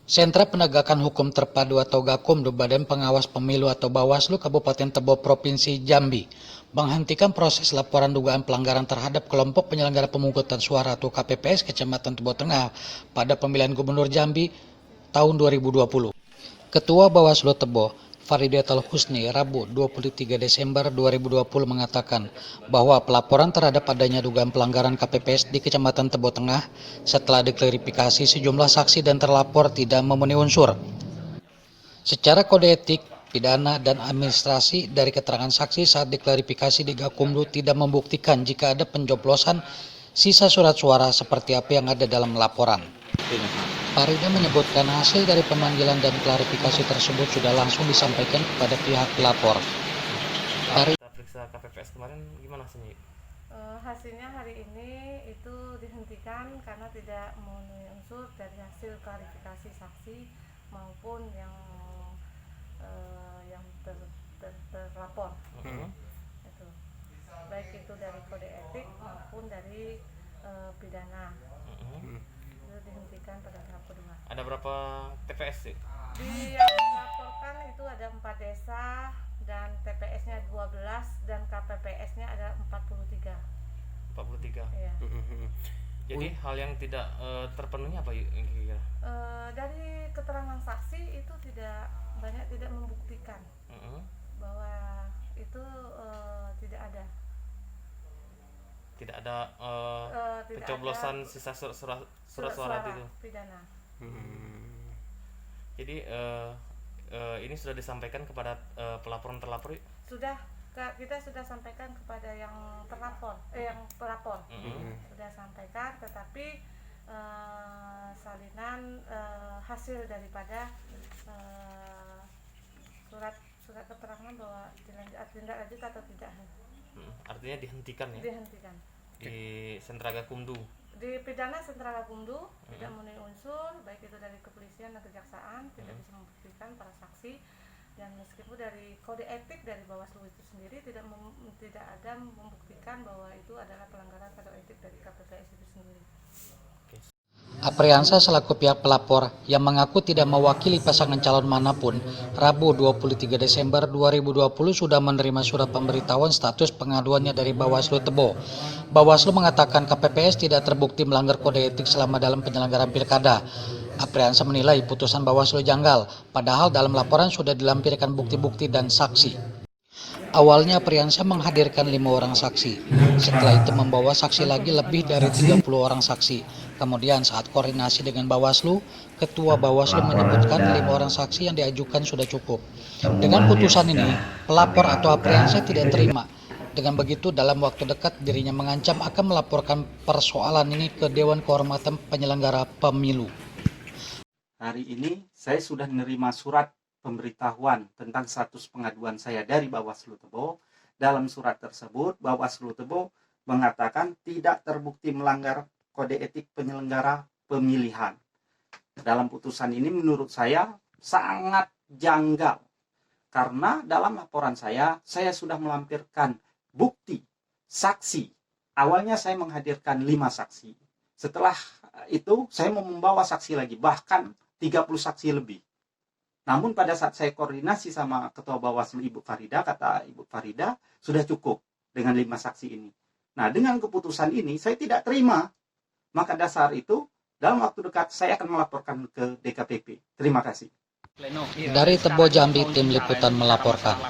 Sentra Penegakan Hukum Terpadu atau Gakumdu Badan Pengawas Pemilu atau Bawaslu Kabupaten Tebo Provinsi Jambi menghentikan proses laporan dugaan pelanggaran terhadap kelompok penyelenggara pemungutan suara atau KPPS Kecamatan Tebo Tengah pada pemilihan Gubernur Jambi tahun 2020. Ketua Bawaslu Tebo, Faridatul Husni, Rabu 23 Desember 2020 mengatakan bahwa pelaporan terhadap adanya dugaan pelanggaran KPPS di Kecamatan Tebo Tengah setelah diklarifikasi sejumlah saksi dan terlapor tidak memenuhi unsur. Secara kode etik, pidana, dan administrasi dari keterangan saksi saat diklarifikasi di Gakumdu tidak membuktikan jika ada pencoblosan sisa surat suara seperti apa yang ada dalam laporan. Farida menyebutkan hasil dari pemanggilan dan klarifikasi tersebut sudah langsung disampaikan kepada pihak pelapor. Kita periksa KPPS kemarin gimana hasilnya? Hasilnya hari ini itu dihentikan karena tidak memenuhi unsur dari hasil klarifikasi saksi maupun yang terlapor. Itu baik itu dari kode etik maupun dari pidana. Itu dihentikan pada tahap kedua. Ada berapa TPS sih? Di yang dilaporkan itu ada 4 desa dan TPS-nya 12 dan KPPS-nya ada 43. 43. Iya. Jadi hal yang tidak terpenuhi apa kira-kira? Dari keterangan saksi itu tidak membuktikan bahwa itu tidak ada. Tidak ada Tidak pencoblosan ada sisa surat itu. Pidana. Jadi ini sudah disampaikan kepada pelapor. Sudah kita sudah sampaikan kepada yang pelapor. Sudah sampaikan, tetapi salinan hasil daripada surat keterangan bahwa tindak lanjut atau tidak. Artinya dihentikan ya? Dihentikan. Di Sentra Gakumdu. Di pidana Sentra Gakumdu tidak memenuhi unsur, baik itu dari kepolisian dan kejaksaan tidak bisa membuktikan para saksi, dan meskipun dari kode etik dari Bawaslu itu sendiri tidak ada membuktikan bahwa itu adalah pelanggaran kode etik dari KPPS itu sendiri. Apriansa selaku pihak pelapor yang mengaku tidak mewakili pasangan calon manapun, Rabu 23 Desember 2020 sudah menerima surat pemberitahuan status pengaduannya dari Bawaslu Tebo. Bawaslu mengatakan KPPS tidak terbukti melanggar kode etik selama dalam penyelenggaraan pilkada. Apriansa menilai putusan Bawaslu janggal, padahal dalam laporan sudah dilampirkan bukti-bukti dan saksi. Awalnya Apriansa menghadirkan 5 orang saksi, setelah itu membawa saksi lagi lebih dari 30 orang saksi. Kemudian saat koordinasi dengan Bawaslu, Ketua Bawaslu menyebutkan 5 orang saksi yang diajukan sudah cukup. Dengan putusan ini, pelapor atau Apriansa tidak terima. Dengan begitu, dalam waktu dekat dirinya mengancam akan melaporkan persoalan ini ke Dewan Kehormatan Penyelenggara Pemilu. Hari ini saya sudah menerima surat pemberitahuan tentang status pengaduan saya dari Bawaslu Tebo. Dalam surat tersebut, Bawaslu Tebo mengatakan tidak terbukti melanggar kode etik penyelenggara pemilihan. Dalam putusan ini menurut saya sangat janggal. Karena dalam laporan saya sudah melampirkan bukti, saksi. Awalnya saya menghadirkan 5 saksi. Setelah itu saya mau membawa saksi lagi, bahkan 30 saksi lebih. Namun pada saat saya koordinasi sama Ketua Bawaslu Ibu Farida, kata Ibu Farida, sudah cukup dengan 5 saksi ini. Nah, dengan keputusan ini saya tidak terima. Maka dasar itu, dalam waktu dekat saya akan melaporkan ke DKPP. Terima kasih. Dari Tebo Jambi, tim liputan melaporkan.